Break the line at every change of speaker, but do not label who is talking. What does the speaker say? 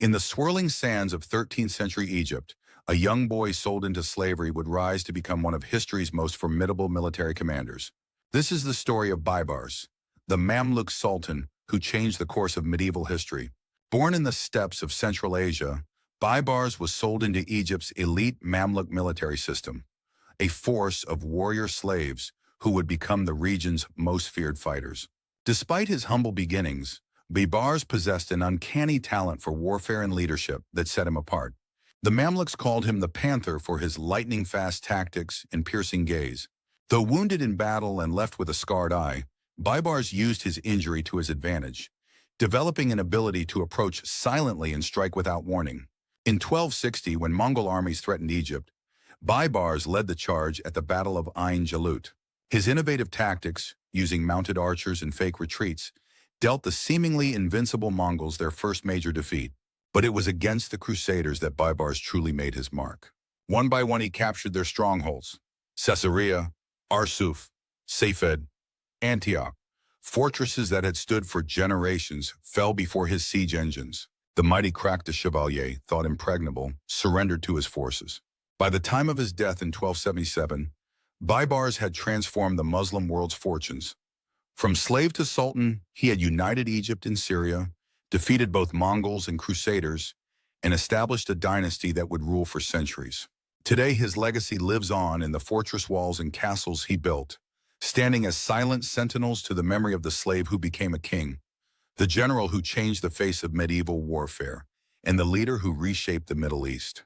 In the swirling sands of 13th century Egypt, a young boy sold into slavery would rise to become one of history's most formidable military commanders. This is the story of Baybars, the Mamluk Sultan who changed the course of medieval history. Born in the steppes of Central Asia, Baybars was sold into Egypt's elite Mamluk military system, a force of warrior slaves who would become the region's most feared fighters. Despite his humble beginnings, Baybars possessed an uncanny talent for warfare and leadership that set him apart. The Mamluks called him the Panther for his lightning-fast tactics and piercing gaze. Though wounded in battle and left with a scarred eye, Baybars used his injury to his advantage, developing an ability to approach silently and strike without warning. In 1260, when Mongol armies threatened Egypt, Baybars led the charge at the Battle of Ain Jalut. His innovative tactics, using mounted archers and fake retreats, dealt the seemingly invincible Mongols their first major defeat. But it was against the Crusaders that Baybars truly made his mark. One by one he captured their strongholds: Caesarea, Arsuf, Safed, Antioch. Fortresses that had stood for generations fell before his siege engines. The mighty Crac de Chevalier, thought impregnable, surrendered to his forces. By the time of his death in 1277, Baybars had transformed the Muslim world's fortunes. From slave to sultan, he had united Egypt and Syria, defeated both Mongols and Crusaders, and established a dynasty that would rule for centuries. Today, his legacy lives on in the fortress walls and castles he built, standing as silent sentinels to the memory of the slave who became a king, the general who changed the face of medieval warfare, and the leader who reshaped the Middle East.